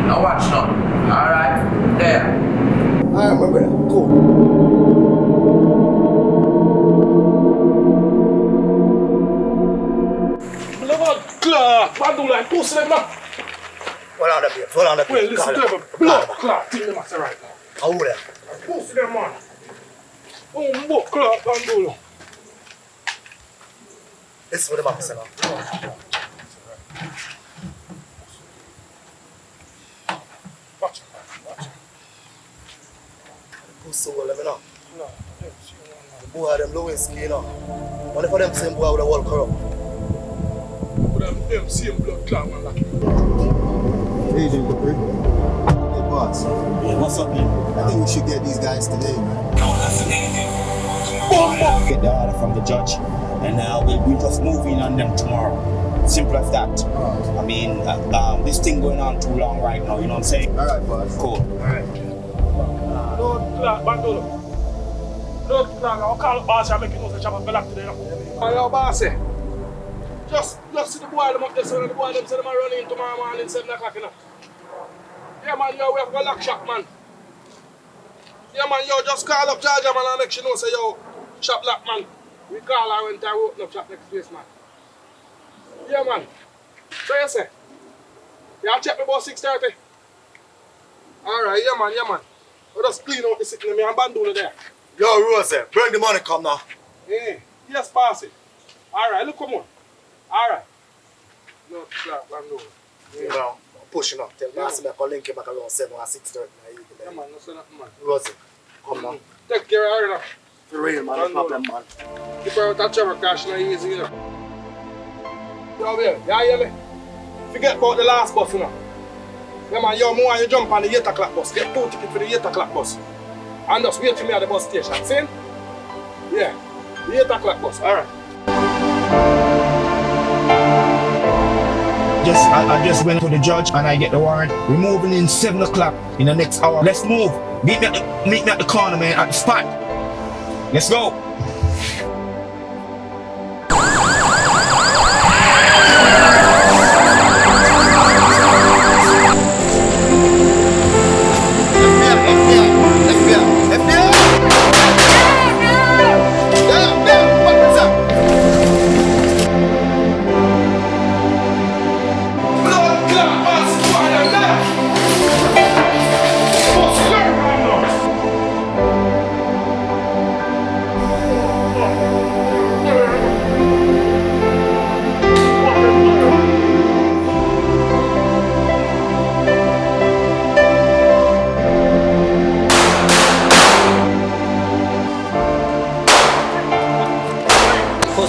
Now watch now. Alright? There. Alright, my brother. Cool. Blood clot. Bandula, pussy them now. Hold on the beer. Hold on the beer. Well, listen to them. Blood clot. Thing them at right now. How old them? Pussy them, man. Blood clot, Bandula. This is what the man said now. Watch it. Pussy old them, you know. No. The boy them Lewinsky, you know. One of them same boy with the whole corrupt. Them same blood clot, man, like Hey, boss. Yeah, what's up, man? I think we should get these guys today, man. Get the order from the judge, and we're just moving on them tomorrow. Simple as that. I mean, this thing going on too long right now, you know what I'm saying? All right, boss. Cool. All right. Blood clot, Bandolo. Blood clot, I'll call the boss and make it know the chop up back today. Yo, boss, just see the boy them up there, so the boy them say them are running tomorrow morning 7 o'clock, you know. Yeah, man, yo, we have to go lock shop, man. Yeah, man, yo, just call up Georgia, man, and make sure you know, say, yo, shop lock, man. We call her when time we open up shop next place, man. Yeah, man. So you say? Y'all check me about 6:30? Alright, yeah, man. We'll just clean out the sitting in me and Bandula there. Yo, Rose, bring the money, come now. Yeah, yes, bossy. Alright, look, come on. Alright. No, flat, Bandula. You know, I'm pushing up. Tell boss me I can link you back around 7 or 6:30. Yeah, man, no say nothing, man. Rose, come now. Take care of her, you know. For real, man, no problem, man. Keep her out of trouble, cash not easy, you know. Yo, baby, you hear me? Forget about the last bus, you know. Yeah, man, yo, more you jump on the 8 o'clock bus. Get 2 tickets for the 8 o'clock bus. And just wait for me at the bus station, see? Yeah, the 8 o'clock bus, alright. I just went to the judge and I get the warrant. We're moving in 7 o'clock in the next hour. Let's move. Meet me at the corner, man, at the spot. Let's go.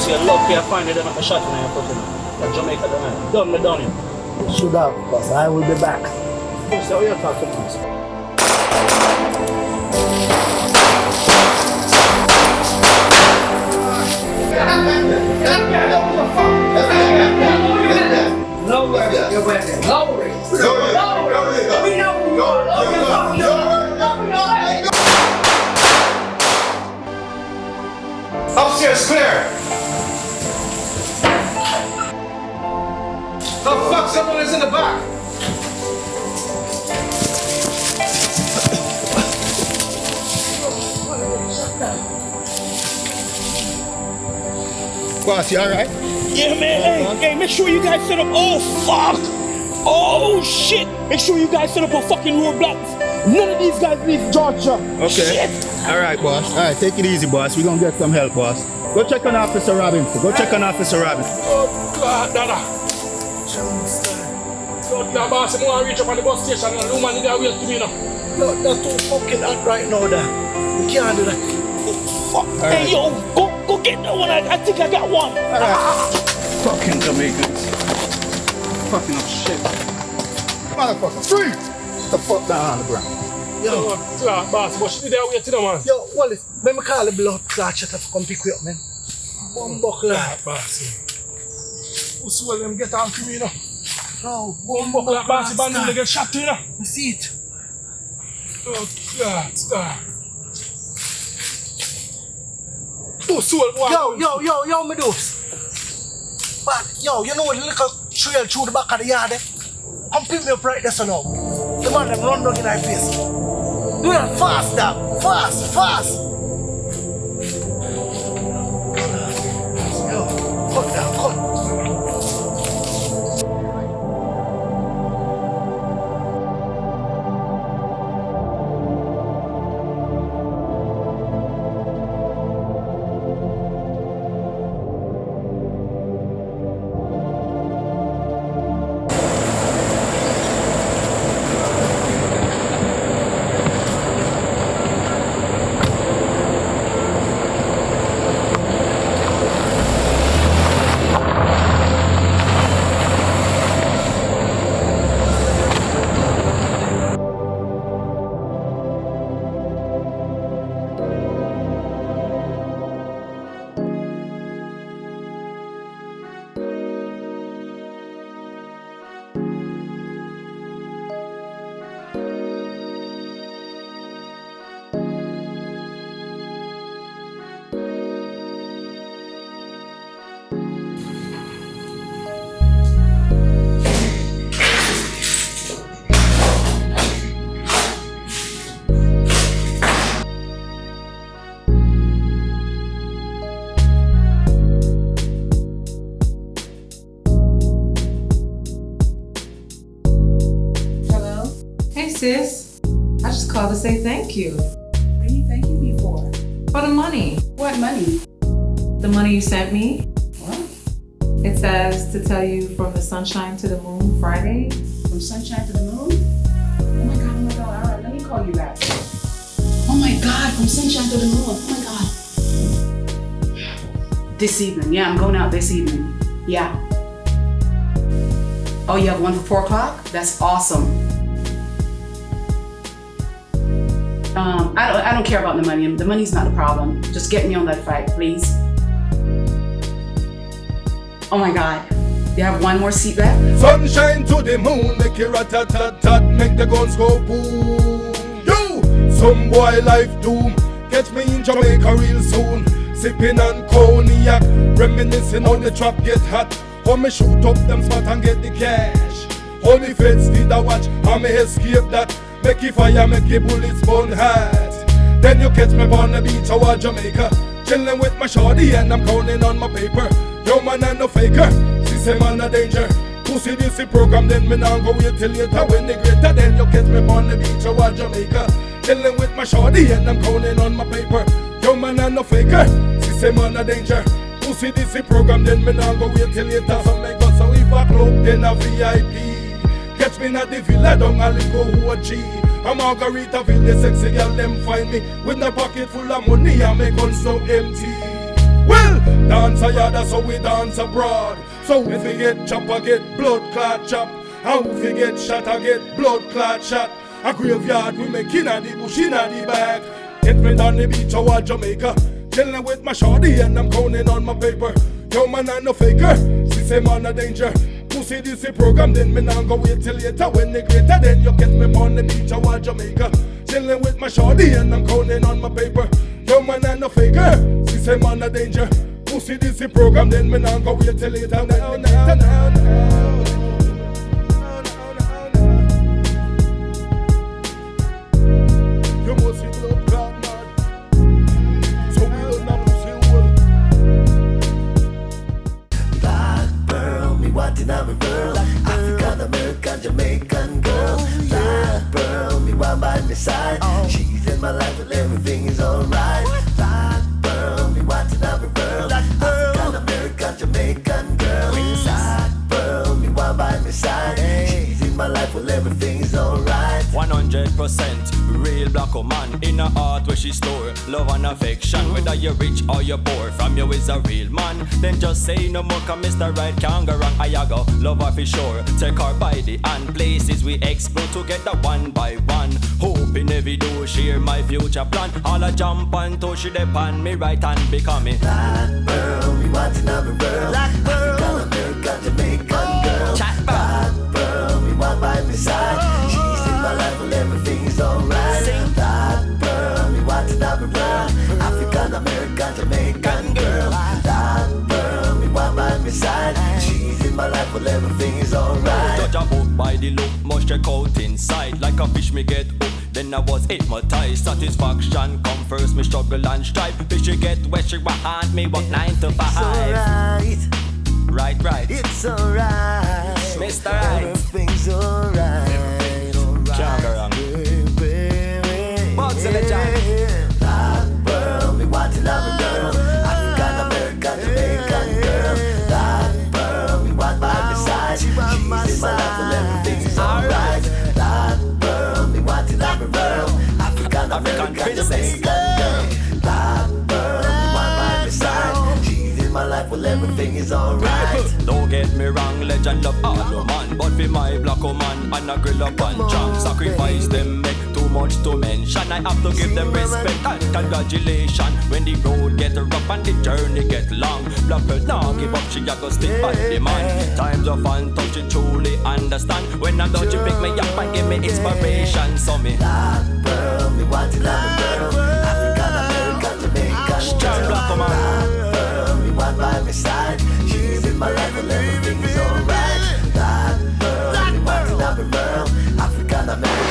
You're lucky I find them at the Shotta in your foot, you know. At Jamaica, done me down here. Should have, because I will be back. What's how you talk to me? Lower your weapon. Lower it. Lower it. We know who you are. Lower your fucking weapon. Upstairs clear. The fuck, someone is in the back. Boss, you alright? Yeah, man. Hey, make sure you guys set up. Oh, fuck. Oh, shit. Make sure you guys set up a fucking roadblocks. None of these guys leave Georgia. Okay. Shit. Alright, boss. Alright, take it easy, boss. We're gonna get some help, boss. Go check on Officer Robinson. Oh, God, Dada. So, now, boss, I'm going to reach up on the bus station and the woman in there wait to me now. No, that's too fucking hot right now, da. We can't do that. Oh, fuck. Right. Hey, yo, go get that one. I think I got one. Fucking Jamaicans. fucking up shit. Motherfucker, free! Sit the fuck down on the ground. Yo, boss, but she did that way to the man. Yo, Wallace, let me call the blood clot Shotta to come pick you up, man. Bumbuckler. Boss. Who's well them get on to me, you know? No, Bumbuckler, boss, the band get shot to you, know? I see it. Oh, God, stop. Oh, soul, Yo, me doofs. But, yo, you know the little trail through the back of the yard, eh? Come pick me up right there, so now. The man them run down in my face. Do that fast, dog. Fast. Yo, cut down, cut. Sis, I just called to say thank you. What are you thanking me for? For the money. What money? The money you sent me. What? It says to tell you from the sunshine to the moon Friday. From sunshine to the moon? Oh my God. All right, let me call you back. Oh my God, from sunshine to the moon. Oh my God. This evening. Yeah, I'm going out this evening. Yeah. Oh, you have one for 4 o'clock? That's awesome. I don't care about the money. The money's not the problem. Just get me on that flight, please. Oh my God. You have one more seat left? Sunshine to the moon, make it rat-tat-tat-tat, make the guns go boom. Yo, some boy life doom. Catch me in Jamaica real soon. Sipping on cognac, reminiscing on the trap get hot. How me shoot up them spot and get the cash. Only feds did I watch, how me escape that. Make it fire, make it bullets burn hot. Then you catch me on the beach or Jamaica, chilling with my shorty and I'm counting on my paper. Yo man, I'm no faker, she say man a danger. Pussy this program, then me now go wait till later when they greater. Then you catch me on the beach or Jamaica, chilling with my shorty and I'm counting on my paper. Yo man, I'm no faker, she say man a danger. Pussy this program, then me now go wait till later. So me go so if I club, then a VIP. Catch me at the villa down a little OG. A Margaritaville, the sexy girl them find me with a pocket full of money and my gun so empty. Well, dance a yard, so we dance abroad. So if we get chop, I get blood clot chop. And if we get shot, I get blood clot shot. A graveyard we make in a the bush in a the back. Get me down the beach or Jamaica, chilling with my shorty and I'm counting on my paper. Yo man, I'm no faker, she say man a danger. Pussy this program, then me now go wait till later when they greater. Then you get me on the beach or Jamaica, chilling with my shorty and I'm counting on my paper. Yo man, I'm no faker, she say man a danger. Pussy this program, then me now go wait till later. You must be blood clot mad, so we don't have pussy hole. Black pearl, me wanting have a girl. African American Jamaican girl. Black pearl, me want by my side. She's in my life and everything is alright. Black pearl, me wanting have a girl. African American Jamaican girl. Black pearl, me want by my side. She's in my life and everything is alright. 100% real black man in a heart where she store love and affection. Whether you're rich or you're poor, from you is a real man. Then just say no more, cause Mr. Right can't go wrong. I go love her for sure. Take her by the hand, places we explore together one by one. Hoping every door share my future plan. All I jump and touch the pan, me right hand becoming Black girl, we want another girl. Black girl, African, Jamaican girl. Black girl, we want by my side. She's in my life and everything is alright. Black girl, we want another girl. African, American, Jamaican girl. Black girl, we want by my side. She's in my life and everything is alright. Judge a book by the look, must check out inside. Like a fish me get hooked, then I was hypnotized. Satisfaction come first, me struggle and strive. Fish you get wet, she want me work 9 to 5. It's alright. Right. It's alright. Mr. Right. Everything's alright. Can't go wrong. Bugs in the jam. Black girl, me want another girl. African, American, Jamaican girl. Black girl, me want by my side. She's in my life and everything's alright. Black girl, me want another girl. African, American, Jamaican girl. Black girl, me want by my side. She's in my life well everything is alright. Don't get me wrong, legend love all the man. But for my black man, and a grill up and jam. Sacrifice them make too much to mention. I have to give them respect and congratulations. When the road get rough and the journey get long, black girl now give up, she got to stick by the man. Times of fun, touch you truly understand. When I'm done, you pick me up and give me inspiration. So me black girl, me want another girl. African, American, Jamaican girl. Black man. One by my side, she's in my life and everything is alright. Black girl, we want another girl. African American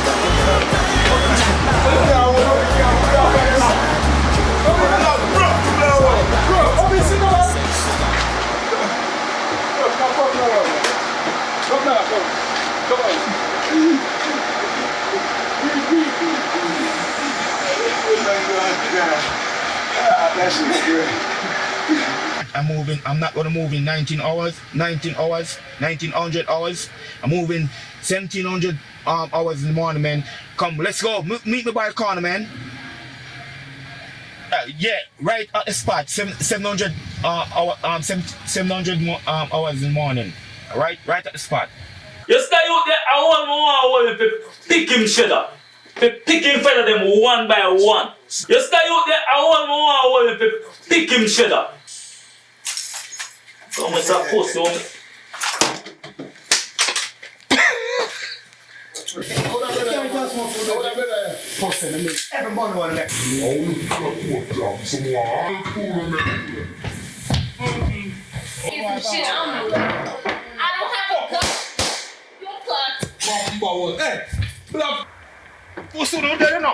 That shit's good. I'm not gonna move in 19 hours, 1900 hours. I'm moving 1700 hours in the morning, man. Come, let's go. Meet me by the corner, man. Yeah, right at the spot. 700 hours in the morning. Right at the spot. You stay out there, I want to pick him Shotta. Pick him feather them one by one. You stay out there, I want to pick him Shotta. Come with that pussy on me. Shit, I don't have a cut. Your cut. Hey, blood. What's on there now?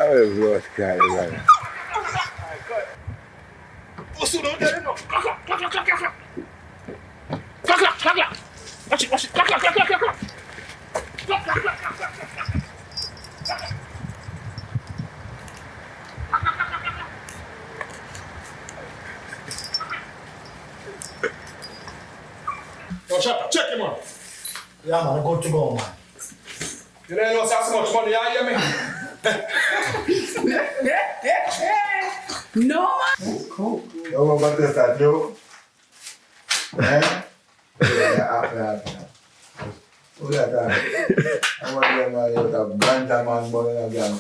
I was lost, guys. What's on there now? Watch it. Yo, Shotta, check him out. Yeah, man, good to go, man. You don't know so much money, you hear me? No, man. Cool. Yo, what about this, that Joe? Eh? Yeah. Who that guy? I want them to have ganja man burning again.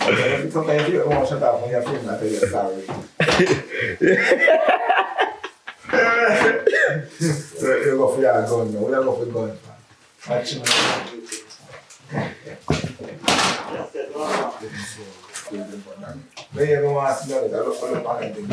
It's okay if you don't want to shut up when you're feeling, I tell you sorry. You go for your gun, man. We don't go for gun, man. Watch him. Where you going to smell it? I look for the packaging.